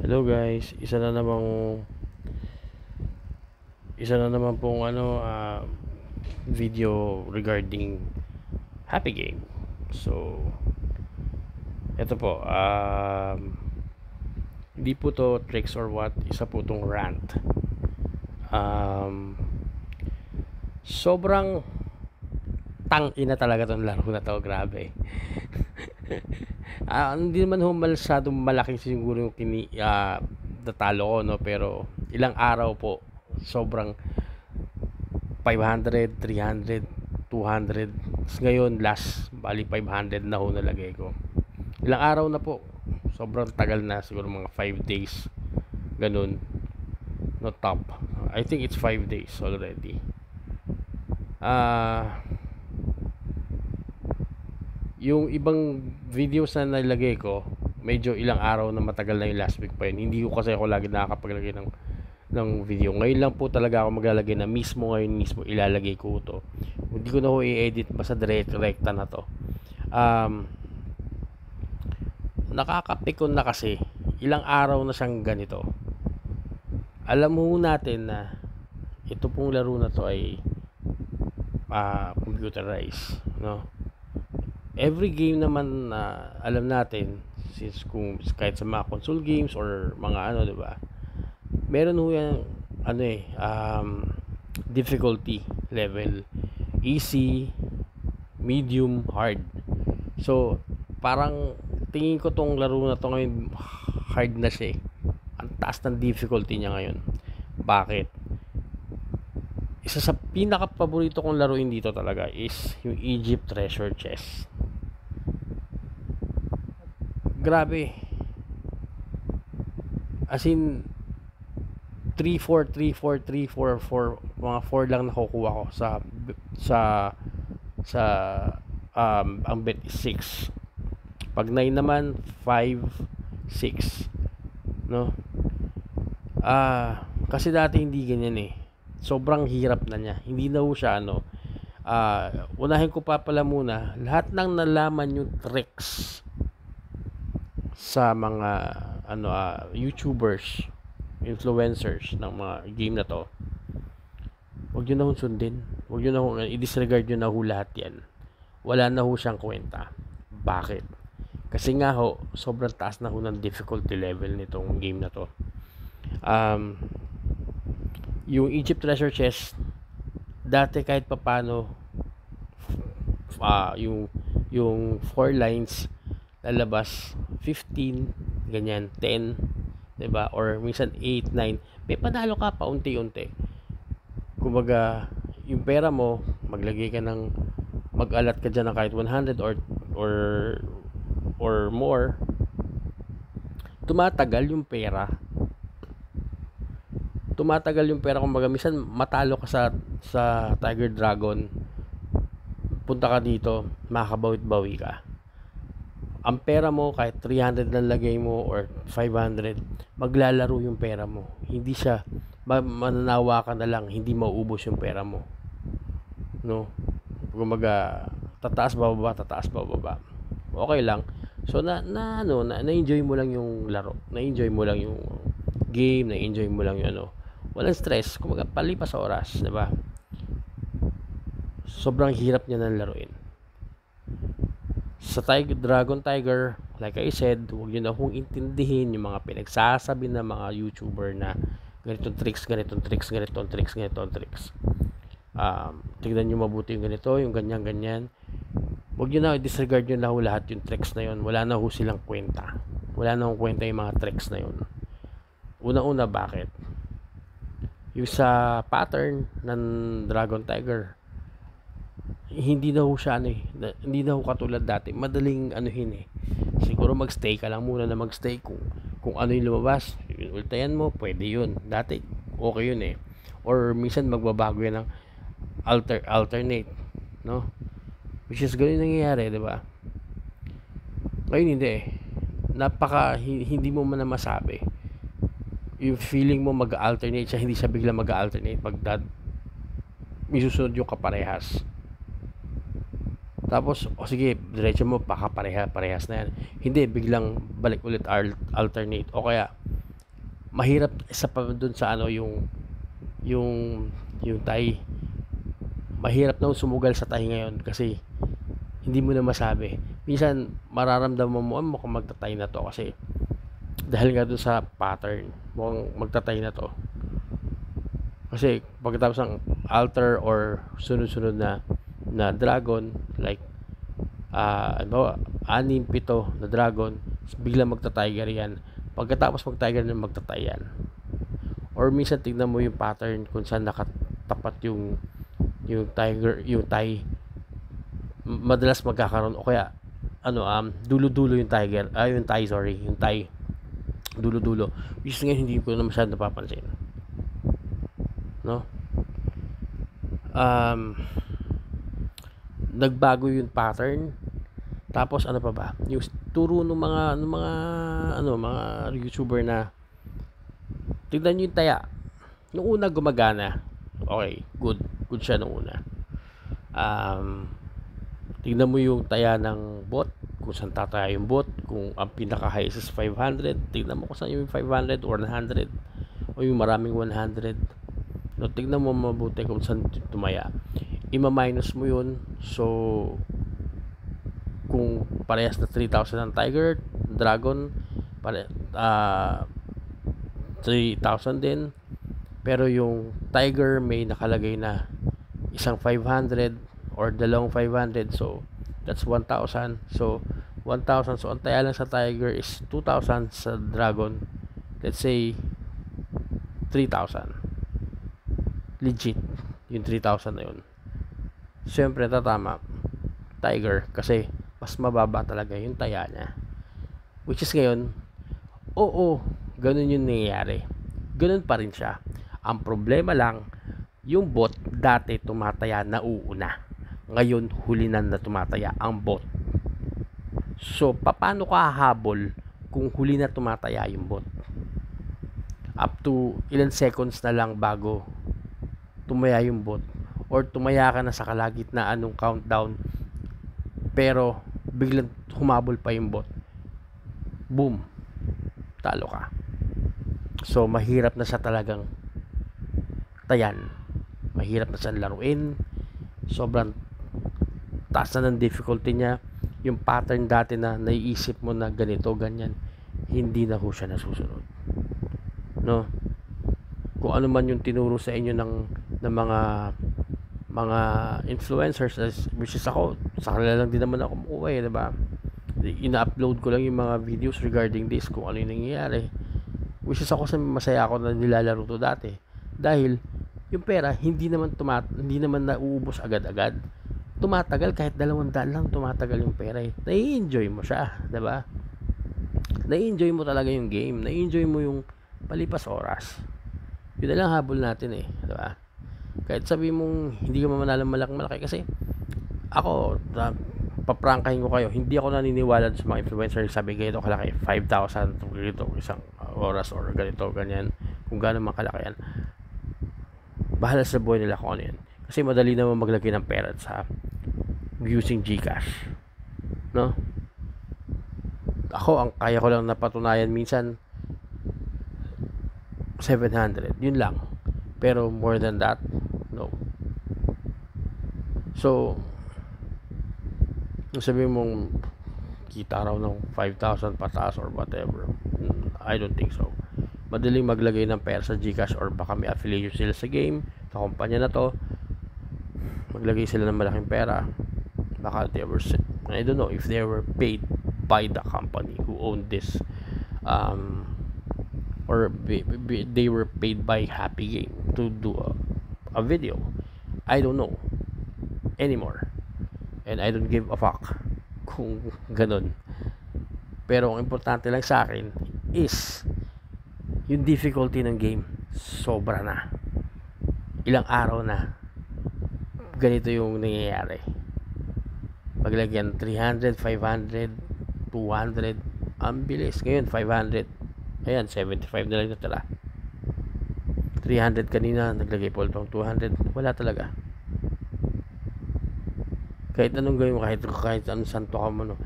Hello guys, isa na naman pong video regarding Happy Game. So, ito po, hindi po to tricks or what, isa po tong rant. Sobrang tang-ina talaga tong laro na to, grabe. Hindi naman masyadong malaki siguro yung natalo ko, no? Pero ilang araw po, sobrang 500, 300, 200. Ngayon, last, bali 500 na ho nalagay ko. Ilang araw na po. Sobrang tagal na, siguro mga 5 days. Ganun. No top. I think it's 5 days already. Yung ibang videos na nilagay ko, medyo ilang araw na matagal na yung last week pa yun. Hindi ko kasi ako lagi nakakapaglagay ng video. Ngayon lang po talaga ako maglalagay na ngayon mismo ilalagay ko to. Hindi ko na ho i-edit, basta direkta na to. Nakakapikon na kasi ilang araw na siyang ganito. Alam mo natin na ito pong laro na to ay computerized, no? Every game naman na alam natin, since kung kahit sa mga console games or mga di ba? Meron ho yan difficulty level, easy, medium, hard. So, parang tingin ko tong laro na to ngayon hard na siya. Ang taas ng difficulty niya ngayon. Bakit? Isa sa pinaka-paborito kong laruin dito talaga is yung Egypt Treasure Chest. Grabe. As in 3-4, 3-4, 3-4, 4, mga 4 lang nakukuha ko sa ang bet is 6. Pag 9 naman 5, 6, no? Kasi dati hindi ganyan eh. Sobrang hirap na niya. Hindi na ho siya unahin ko pa pala muna lahat ng nalaman yung tricks sa mga YouTubers, influencers ng mga game na to. Huwag nyo na hong sundin. Huwag nyo na hong i-disregard nyo na ho lahat yan. Wala na ho siyang kwenta. Bakit? Kasi nga ho, sobrang taas na ho ng difficulty level nitong game na to. Yung Egypt Treasure Chest, dati kahit papano, yung 4 lines lalabas 15, ganyan, 10, 'di ba? Or minsan 8, 9. May panalo ka pa unti-unti. Kumbaga, yung pera mo, mag-alat ka diyan ng kahit 100 or more. Tumatagal yung pera. Kumbaga, minsan matalo ka sa Tiger Dragon. Punta ka dito, makakabawit-bawi ka. Ang pera mo, kahit 300 lang lagay mo or 500, maglalaro yung pera mo. Hindi siya, mananawa ka na lang, hindi mauubos yung pera mo. No? Kumbaga, tataas bababa. Okay lang. So, na-enjoy mo lang yung laro. Na-enjoy mo lang yung game, na-enjoy mo lang yung walang stress. Kumbaga, palipas sa oras, diba? Sobrang hirap niya ng laruin. Sa Dragon Tiger, like I said, huwag nyo na kung intindihin yung mga pinagsasabi ng mga YouTuber na ganitong tricks. Tignan nyo mabuti yung ganito, yung ganyan. Huwag nyo na disregard nyo na lahat yung tricks na yun. Wala na ho silang kwenta. Wala na hong kwenta yung mga tricks na yun. Una-una, bakit? Yung sa pattern ng Dragon Tiger, hindi na ho siya hindi na ho katulad dati. Madaling siguro magstay ka lang muna na magstay kung ano yung lumabas, yung ultayan mo, pwede yun. Dati okay yun eh. Or minsan magbabago yan ng alternate, no? Which is ganun nangyayari, di ba? Ngayon hindi eh. Hindi mo man na masabi. Yung feeling mo mag-alternate siya, hindi siya bigla mag-alternate pag may susunod yung kaparehas. Tapos, sige, diretso mo, parehas na yan. Hindi, biglang balik ulit alternate. O kaya, mahirap isa pa dun sa ano yung tayo, mahirap na sumugal sa tayo ngayon kasi hindi mo na masabi. Minsan mararamdaman mo mukhang magtatay na to kasi dahil nga dun sa pattern mukhang magtatay na to. Kasi pagkatapos ng altar or sunod-sunod na dragon, like ano, 6-7 na dragon, biglang magta-tiger yan. Pagkatapos mag-tiger na magtatay yan. Or minsan tignan mo yung pattern kung saan nakatapat yung tiger, yung tie, madalas magkakaroon o kaya ano dulo-dulo yung tiger, yung tie, sorry, yung tie dulo-dulo, which is ngayon hindi ko na masyadong napapansin, no? Nagbago yung pattern. Tapos ano pa ba? Yung turo ng mga YouTuber na tignan nyo yung taya. Nung una gumagana. Okay, good siya nung una. Tignan mo yung taya ng bot, kung saan tataya yung bot, kung ang pinaka-high is 500, tignan mo kung saan yung 500 or 100 o yung maraming 100. No, tignan mo mabuti kung saan tumaya. Ima-minus mo yun. So kung parehas na 3,000 ang tiger, dragon, 3,000 din. Pero yung tiger may nakalagay na isang 500 or dalawang 500, so that's 1,000. So 1,000, so ang taya lang sa tiger is 2,000, sa dragon let's say 3,000. Legit yung 3,000 na yun. Siyempre tatama tiger kasi mas mababa talaga yung taya niya, which is ngayon, oo, ganun yung nangyayari, ganun pa rin siya. Ang problema lang, yung bot dati tumataya na uuna, ngayon huli na tumataya ang bot. So paano ka hahabol kung huli na tumataya yung bot? Up to ilan seconds na lang bago tumaya yung bot, or tumaya ka na sa kalagitnaan ng countdown pero biglang humabol pa yung bot, boom, talo ka. So mahirap na siya talagang tayan, mahirap na siya laruin, sobrang taas na ng difficulty niya. Yung pattern dati na naiisip mo na ganito, ganyan, hindi na ho siya nasusunod, no? Kung ano man yung tinuro sa inyo ng mga influencers, which is ako, sa kanila lang din naman ako kumukuha, diba? Ina-upload ko lang yung mga videos regarding this, kung ano yung nangyayari, which is ako sa masaya ako na nilalaro to dati dahil yung pera hindi naman nauubos agad-agad, tumatagal, kahit 200 lang tumatagal yung pera eh. Nai-enjoy mo siya, diba? Nai-enjoy mo talaga yung game, nai-enjoy mo yung palipas oras. Yun na lang habol natin eh, diba? Kahit sabi mong hindi ka manalo malaki kasi ako, paprangkahin ko kayo, hindi ako naniniwala sa mga influencer sabi ganito kalaki, 5,000 ganito isang oras or ganito ganyan, kung gaano man kalaki yan. Bahala sa buhay nila kung ano yan, kasi madali naman maglagay ng pera sa using GCash, no? Ako, ang kaya ko lang napatunayan minsan 700, yun lang, pero more than that, no. So sabi mong kita raw ng 5,000 pataas or whatever, I don't think so. Madaling maglagay ng pera sa GCash or baka may affiliation sila sa game, sa kumpanya na to, maglagay sila ng malaking pera, baka they were, I don't know if they were paid by the company who owned this, or they were paid by Happy Game to do a video. I don't know anymore, and I don't give a fuck kung ganun. Pero ang importante lang sa akin is yung difficulty ng game sobra na, ilang araw na ganito yung nangyayari. Paglagyan 300, 500, 200, ang bilis. Ngayon 500, ayan 75 na lang natira. 300 kanina, naglagay po itong 200, wala talaga. Kahit anong gawin mo, kahit anong santo ka mo, no?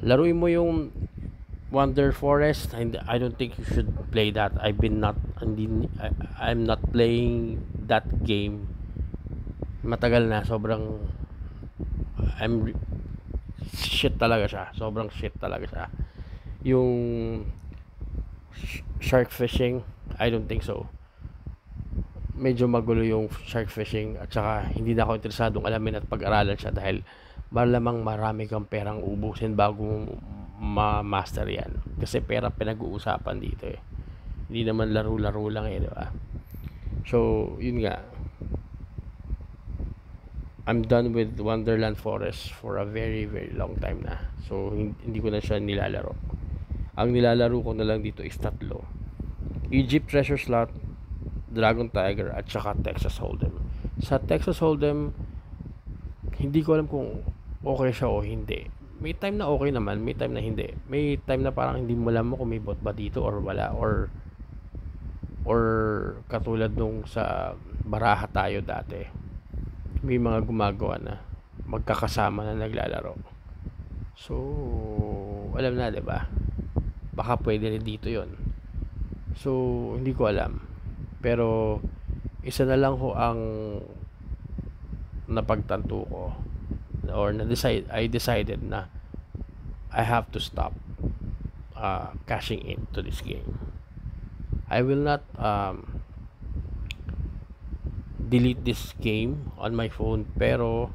Laruin mo yung Wonder Forest, and I don't think you should play that. I'm not playing that game. Matagal na, sobrang I'm shit talaga siya. Sobrang shit talaga siya. Yung shark fishing, I don't think so. Medyo magulo yung shark fishing at saka hindi na ako interesadong alamin at pag-aralan siya dahil malamang marami kang perang ubusin bago ma-master yan. Kasi pera pinag-uusapan dito eh. Hindi naman laro-laro lang eh, di ba? So, yun nga. I'm done with Wonderland Forest for a very, very long time na. So, hindi ko na siya nilalaro. Ang nilalaro ko na lang dito is tatlo. Egypt Treasure Slot, Dragon Tiger, at saka Texas Hold'em. Sa Texas Hold'em, hindi ko alam kung okay siya o hindi. May time na okay naman, may time na hindi. May time na parang hindi mo alam mo kung may bot ba dito or wala, or katulad nung sa baraha tayo dati, may mga gumagawa na magkakasama na naglalaro. So, alam na, 'di ba? Baka pwede rin dito 'yon. So, hindi ko alam. Pero isa na lang ho ang napagtanto ko, or I decided na I have to stop cashing into this game. I will not delete this game on my phone, pero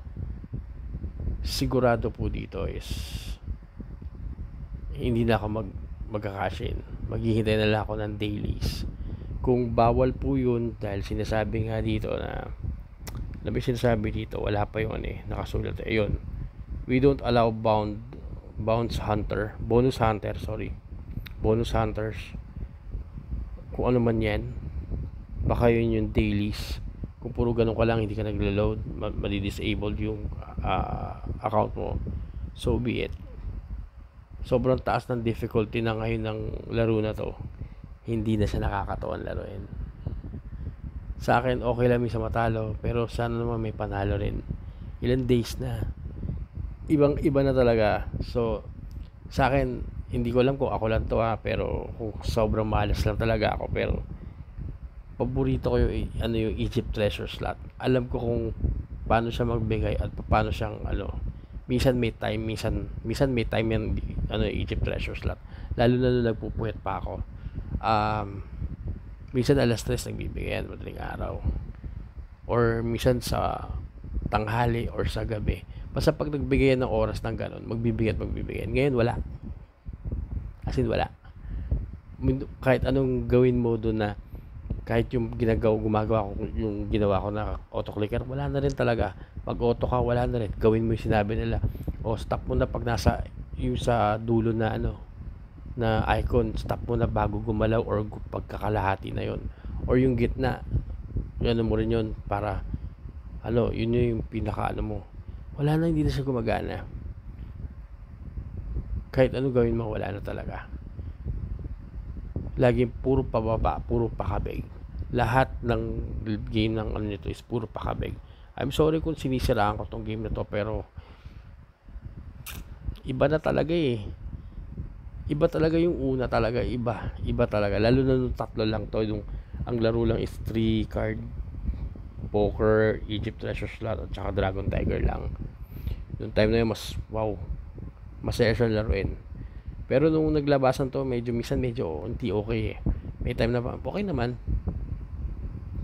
sigurado po dito is hindi na ako magka-cash in. Maghihintay na lang ako ng dailies. Kung bawal po yun, dahil sinasabi nga dito na may sinasabi dito, wala pa yung nakasulat. Ayun, we don't allow bonus hunters, kung ano man yan. Baka yun yung dailies. Kung puro ganun ka lang, hindi ka naglo-load, madi-disabled yung account mo, so be it. Sobrang taas ng difficulty na ngayon ng laro na to, hindi na siya nakakatawan laruin. Sa akin okay lang sa matalo, pero sana naman may panalo rin. Ilan days na, ibang iba na talaga. So sa akin, hindi ko alam kung ako lang to pero kung sobrang malas lang talaga ako, pero paborito ko yung yung Egypt Treasure Slot. Alam ko kung paano siya magbigay at paano siyang minsan may time, minsan may time yan Egypt Treasure Slot. Lalo na nung nagpupuyat pa ako. Minsan alas 3 nagbibigay yan, madaling araw. Or minsan sa tanghali or sa gabi. Basta pag nagbigay ng oras ng ganun, magbibigay. Ngayon wala. As in wala. Kahit anong gawin mo doon na, kahit yung gumagawa ko, yung ginawa ko na auto-clicker, wala na rin talaga. Pag auto ka, wala na rin. Gawin mo yung sinabi nila. O stop mo na pag nasa yung sa dulo na na icon, stop mo na bago gumalaw, or pagkakalahati na yon, or yung gitna, yun mo rin yun, para yun yung pinaka mo. Wala na, hindi na siya gumagana. Kahit ano gawin mo, wala na talaga. Laging puro pababa, puro pakabig. Lahat ng game ng nito is puro pakabig. I'm sorry kung sinisiraan ko tong game na to, pero iba na talaga eh. Iba talaga yung una talaga, iba talaga. Lalo na nung tatlo lang to, ang laro lang is 3 card poker, Egypt Treasure Slot, at saka Dragon Tiger lang. Yung time na yun, masaya siya laruin. Pero nung naglabasan to, medyo hindi okay eh. May time na okay naman.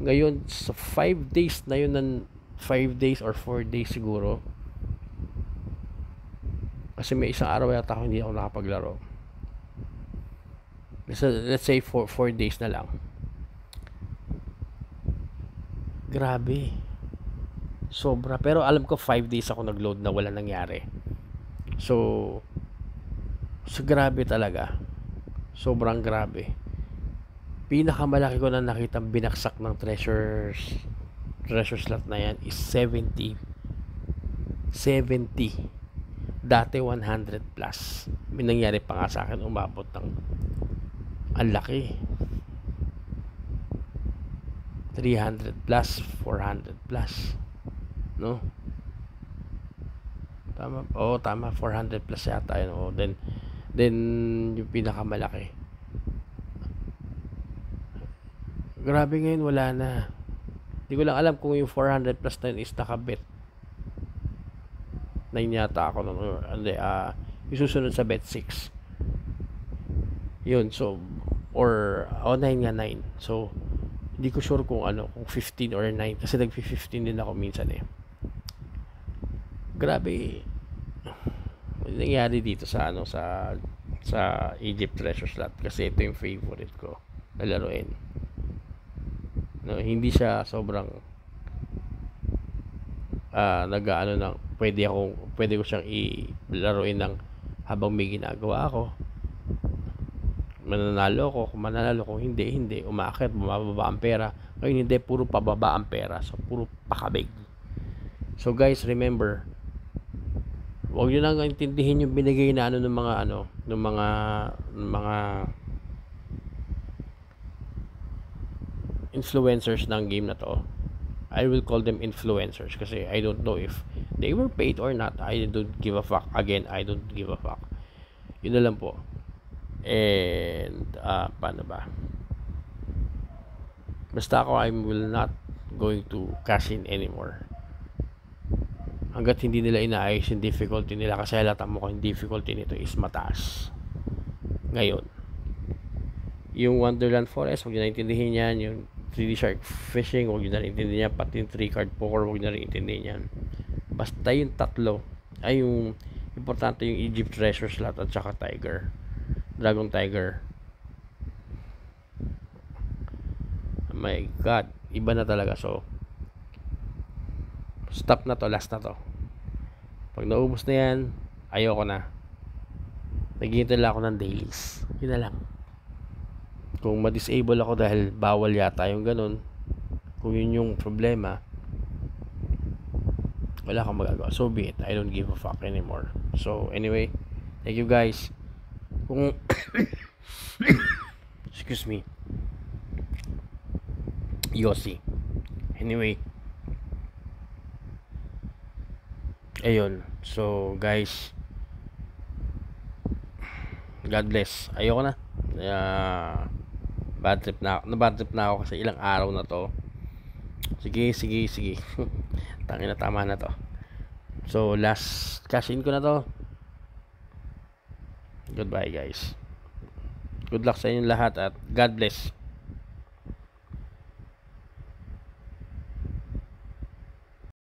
Ngayon, sa 5 days na yun, 5 days or 4 days siguro, kasi may isang araw yata ako hindi ako nakapaglaro. Let's say 4 days na lang. Grabe, sobra. Pero alam ko 5 days ako nagload na wala nangyari. So grabe talaga, sobrang grabe. Pinakamalaki ko na nakitang binaksak ng treasure slot na yan is 70. Dati 100 plus. May nangyari pa nga sa akin, umabot ng ang laki, 300 plus, 400 plus, no? Tama, 400 plus yata yun. Then Then, yung pinakamalaki. Grabe ngayon, wala na. Hindi ko lang alam kung yung 400 plus na yun is nakabet. 9 yata ako nun. Hindi, yung susunod sa bet 6. Yun, so, or, 9 nga 9. So, hindi ko sure kung ano, kung 15 or 9. Kasi nag-15 din ako minsan eh. Grabe. Nangyari dito sa ano, sa Egypt Treasure Slot. Kasi ito yung favorite ko na laruin. No, hindi siya sobrang nag-ano ng pwede ko siyang ilaruin ng habang may ginagawa ako. Mananalo ko, kung mananalo, kung hindi, umaakit, bumababa ang pera. Ngayon hindi, puro pababa ang pera. So, puro pakabig. So, guys, remember, huwag nyo nang intindihin yung binigay na ng mga influencers ng game na to. I will call them influencers kasi I don't know if they were paid or not. I don't give a fuck. Again, I don't give a fuck. Yun na lang po. And paano ba? Basta ako, I will not going to cash in anymore. Hanggat hindi nila inaayos yung difficulty nila, kasi halata mo kung yung difficulty nito is mataas. Ngayon, yung Wonderland Forest, huwag nyo na intindihin yan. Yung 3D Shark Fishing, huwag nyo na intindihin yan. Pati yung 3 card poker, huwag nyo na intindihin yan. Basta yung tatlo, ay yung importante yung Egypt Treasure Slot at saka Tiger. Dragon Tiger. Oh my God, iba na talaga. So, stop na to, last na to. Pag naubos na yan, ayoko na. Naghihintay lang ako ng dailies. Yun na lang. Kung ma-disable ako dahil bawal yata yung ganun, kung yun yung problema, wala kang magagawa. So be it. I don't give a fuck anymore. So anyway, thank you guys. Kung excuse me, Yossi. Anyway, ayun. So guys, God bless. Ayoko na. Bad trip na ako kasi ilang araw na to. Sige. Tangina, tama na to. So last cash in ko na to. Goodbye guys. Good luck sa inyong lahat at God bless.